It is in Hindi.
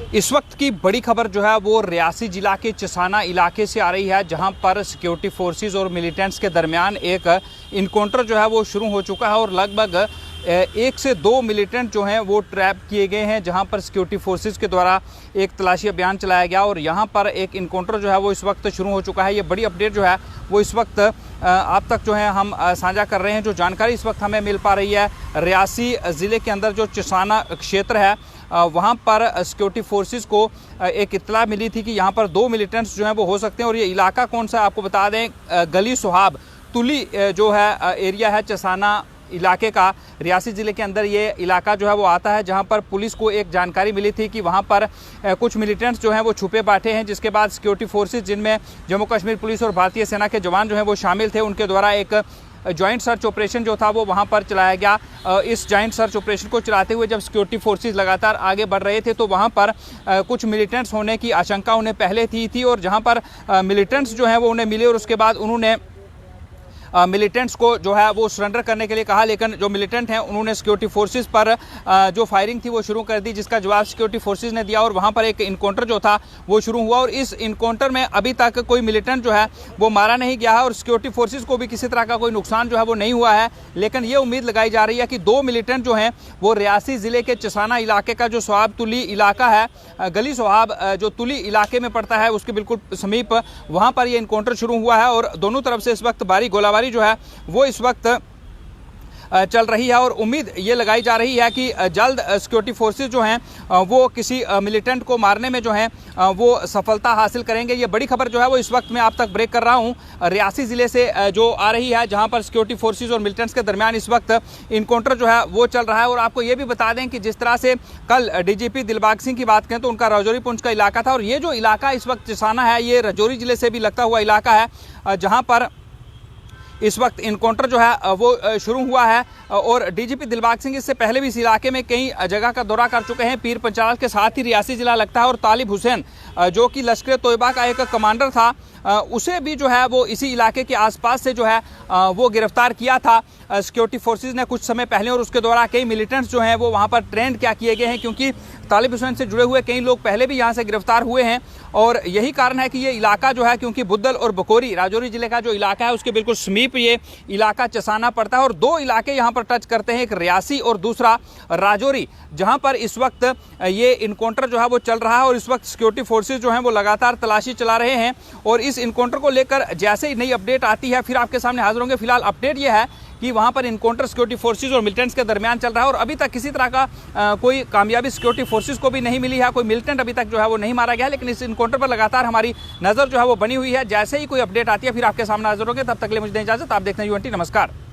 इस वक्त की बड़ी खबर जो है वो रियासी जिला के चसाना इलाके से आ रही है, जहां पर सिक्योरिटी फोर्सेस और मिलिटेंट्स के दरमियान एक इनकाउंटर जो है वो शुरू हो चुका है और लगभग 1 से 2 मिलिटेंट जो हैं वो ट्रैप किए गए हैं, जहां पर सिक्योरिटी फोर्सेस के द्वारा एक तलाशी अभियान चलाया गया और यहां पर एक इनकाउंटर जो है वो इस वक्त शुरू हो चुका है। ये बड़ी अपडेट जो है वो इस वक्त आप तक जो है हम साझा कर रहे हैं। जो जानकारी इस वक्त हमें मिल पा रही है, रियासी ज़िले के अंदर जो चसाना क्षेत्र है वहाँ पर सिक्योरिटी फोर्सेस को एक इत्तला मिली थी कि यहाँ पर 2 मिलिटेंट्स जो हैं वो हो सकते हैं। और ये इलाका कौन सा है आपको बता दें, गली सुहाब तुली जो है एरिया है चसाना इलाके का, रियासी ज़िले के अंदर ये इलाका जो है वो आता है, जहां पर पुलिस को एक जानकारी मिली थी कि वहां पर कुछ मिलिटेंट्स जो हैं वो छुपे बैठे हैं, जिसके बाद सिक्योरिटी फोर्सेस जिनमें जम्मू कश्मीर पुलिस और भारतीय सेना के जवान जो हैं वो शामिल थे, उनके द्वारा एक जॉइंट सर्च ऑपरेशन जो था वो वहां पर चलाया गया। इस जॉइंट सर्च ऑपरेशन को चलाते हुए जब सिक्योरिटी फोर्सेस लगातार आगे बढ़ रहे थे तो वहां पर कुछ मिलिटेंट्स होने की आशंका उन्हें पहले थी और जहां पर मिलिटेंट्स जो हैं वो उन्हें मिले और उसके बाद उन्होंने मिलिटेंट्स को जो है वो सरेंडर करने के लिए कहा, लेकिन जो मिलिटेंट हैं उन्होंने सिक्योरिटी फोर्सेस पर जो फायरिंग थी वो शुरू कर दी, जिसका जवाब सिक्योरिटी फोर्सेस ने दिया और वहां पर एक इनकाउंटर जो था वो शुरू हुआ। और इस इनकाउंटर में अभी तक कोई मिलिटेंट जो है वो मारा नहीं गया है और सिक्योरिटी फोर्सेस को भी किसी तरह का कोई नुकसान जो है वो नहीं हुआ है। लेकिन ये उम्मीद लगाई जा रही है कि 2 मिलिटेंट जो हैं वो रियासी ज़िले के चसाना इलाके का जो सोहाब तुली इलाका है, गली सोहाब जो तुली इलाके में पड़ता है उसके बिल्कुल समीप वहाँ पर ये इनकाउंटर शुरू हुआ है और दोनों तरफ से इस वक्त भारी गोलाबारी जो है वो इस वक्त चल रही है। और उम्मीद ये लगाई जा रही है कि जल्द सिक्योरिटी फोर्सेस जो हैं वो किसी मिलिटेंट को मारने में जो है वो सफलता हासिल करेंगे। ये बड़ी खबर जो है वो इस वक्त मैं आप तक ब्रेक कर रहा हूं रियासी ज़िले से जो आ रही है, जहां पर सिक्योरिटी फोर्सेस और मिलिटेंट्स के दरमियान इस वक्त इनकाउंटर जो है वो चल रहा है। और आपको ये भी बता दें कि जिस तरह से कल डीजीपी दिलबाग सिंह की बात करें तो उनका राजौरी पुंछ का इलाका था और ये जो इलाका इस वक्त चसाना है ये राजौरी ज़िले से भी लगता हुआ इलाका है, जहाँ पर इस वक्त इनकाउंटर जो है वो शुरू हुआ है। और डीजीपी दिलबाग सिंह इससे पहले भी इस इलाके में कई जगह का दौरा कर चुके हैं। पीर पंचाल के साथ ही रियासी जिला लगता है और तालिब हुसैन जो कि लश्कर तोयबा का एक कमांडर था, उसे भी जो है वो इसी इलाके के आसपास से जो है वो गिरफ्तार किया था सिक्योरिटी फोर्सेस ने कुछ समय पहले। और उसके द्वारा कई मिलिटेंट्स जो हैं वो वहाँ पर ट्रेंड क्या किए गए हैं, क्योंकि तालिब हुसैन से जुड़े हुए कई लोग पहले भी यहाँ से गिरफ्तार हुए हैं। और यही कारण है कि ये इलाका जो है, क्योंकि बुद्धल और बकोरी राजौरी जिले का जो इलाका है उसके बिल्कुल समीप ये इलाका चसाना पड़ता है और 2 इलाके यहाँ पर टच करते हैं, एक रियासी और दूसरा राजौरी, जहाँ पर इस वक्त ये इनकाउंटर जो है वो चल रहा है। और इस वक्त सिक्योरिटी फोर्सेस जो हैं वो लगातार तलाशी चला रहे हैं और इस इनकाउंटर को लेकर जैसे ही नई अपडेट आती है फिर आपके सामने हाजिर होंगे। फिलहाल अपडेट ये है कि वहां पर इनकाउंटर सिक्योरिटी फोर्सेस और मिलिटेंट्स के दरमियान चल रहा है और अभी तक किसी तरह का कोई कामयाबी सिक्योरिटी फोर्सेस को भी नहीं मिली है, कोई मिलिटेंट अभी तक जो है वो नहीं मारा गया है। लेकिन इस इनकाउंटर पर लगातार हमारी नजर जो है वो बनी हुई है। जैसे ही कोई अपडेट आती है फिर आपके सामने हाजिर होंगे। तब तक के लिए मुझे इजाजत, आप देखते हैं यूएनटी। नमस्कार।